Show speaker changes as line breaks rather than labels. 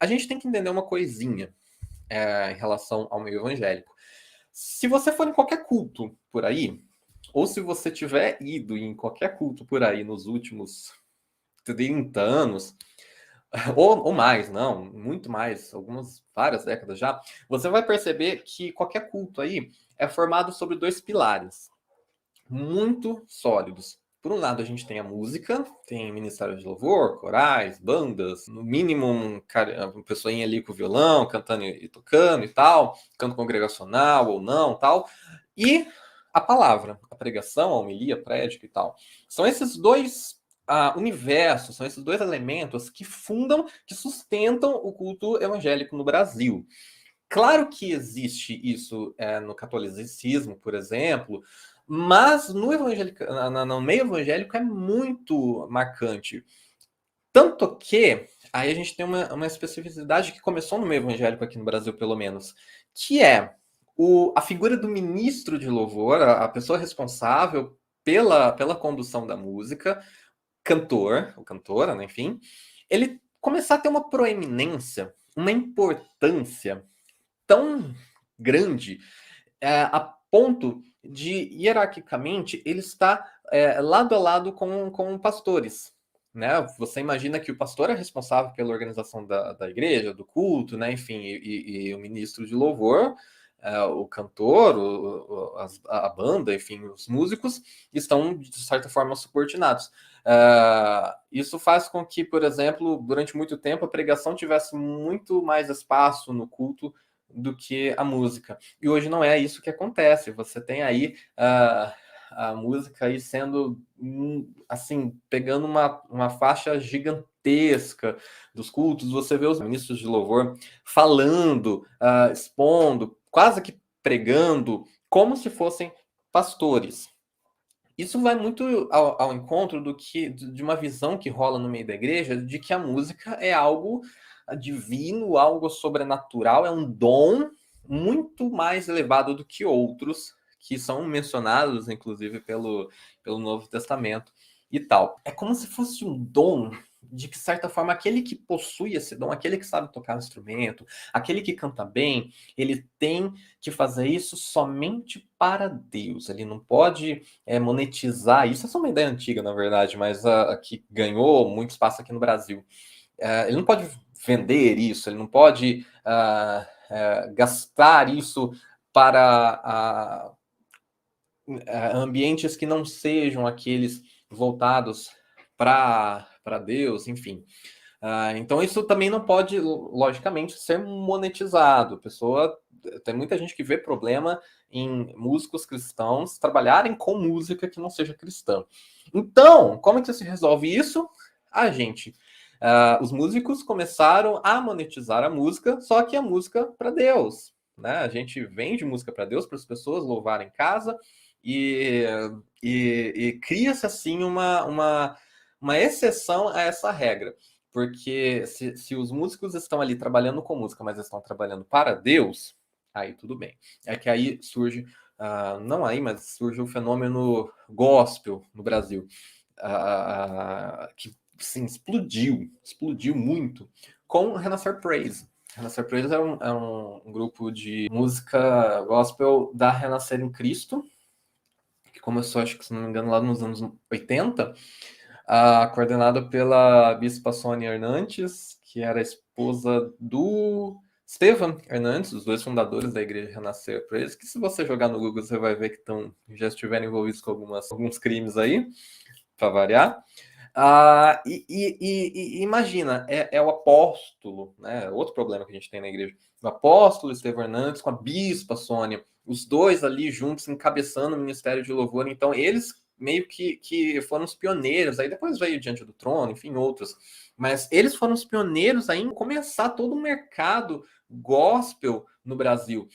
a gente tem que entender uma coisinha em relação ao meio evangélico. Se você for em qualquer culto por aí, ou se você tiver ido em qualquer culto por aí nos últimos 30 anos, ou mais, não, muito mais, várias décadas já, você vai perceber que qualquer culto aí é formado sobre dois pilares muito sólidos. Por um lado, a gente tem a música, tem ministério de louvor, corais, bandas, no mínimo uma pessoinha ali com violão, cantando e tocando e tal, canto congregacional ou não, tal. E a palavra, a pregação, a homilia, a prédica e tal. São esses dois universos, são esses dois elementos que fundam, que sustentam o culto evangélico no Brasil. Claro que existe isso no catolicismo, por exemplo, mas no meio evangélico é muito marcante. Tanto que aí a gente tem uma especificidade que começou no meio evangélico aqui no Brasil, pelo menos, que é a figura do ministro de louvor, a pessoa responsável pela condução da música, cantor, ou cantora, né, enfim, ele começar a ter uma proeminência, uma importância tão grande a ponto de, hierarquicamente, ele está lado a lado com pastores. Né? Você imagina que o pastor é responsável pela organização da igreja, do culto, né? Enfim, e o ministro de louvor, o cantor, a banda, enfim, os músicos estão, de certa forma, subordinados. Isso faz com que, por exemplo, durante muito tempo, a pregação tivesse muito mais espaço no culto do que a música. E hoje não é isso que acontece. Você tem aí a música aí sendo, assim, pegando uma faixa gigantesca dos cultos. Você vê os ministros de louvor falando, expondo, quase que pregando, como se fossem pastores. Isso vai muito ao encontro de uma visão que rola no meio da igreja de que a música é algo divino, algo sobrenatural, é um dom muito mais elevado do que outros que são mencionados, inclusive, pelo Novo Testamento e tal. É como se fosse um dom de que, certa forma, aquele que possui esse dom, aquele que sabe tocar instrumento, aquele que canta bem, ele tem que fazer isso somente para Deus. Ele não pode monetizar isso. Essa é uma ideia antiga, na verdade, mas que ganhou muito espaço aqui no Brasil. Ele não pode vender isso, ele não pode gastar isso para ambientes que não sejam aqueles voltados para Deus, enfim. Então isso também não pode, logicamente, ser monetizado. Tem muita gente que vê problema em músicos cristãos trabalharem com música que não seja cristã. Então, como é que se resolve isso? Os músicos começaram a monetizar a música, só que a música para Deus. Né? A gente vende música para Deus, para as pessoas louvarem em casa, e cria-se assim uma exceção a essa regra. Porque se os músicos estão ali trabalhando com música, mas estão trabalhando para Deus, aí tudo bem. É que aí surge, não aí, mas surge o fenômeno gospel no Brasil, que sim, explodiu muito com o Renascer Praise. Renascer Praise é um grupo de música gospel da Renascer em Cristo, que começou, acho que se não me engano, lá nos anos 80, coordenada pela Bispa Sônia Hernandes, que era a esposa do Estevam Hernandes, os dois fundadores da Igreja Renascer Praise, que se você jogar no Google, você vai ver que já estiveram envolvidos com alguns crimes aí, para variar. Imagina, é o apóstolo, né? Outro problema que a gente tem na igreja. O apóstolo Estevam Hernandes com a bispa Sônia, os dois ali juntos encabeçando o ministério de louvor. Então, eles meio que foram os pioneiros. Aí depois veio Diante do Trono, enfim, outros. Mas eles foram os pioneiros aí em começar todo o mercado gospel no Brasil.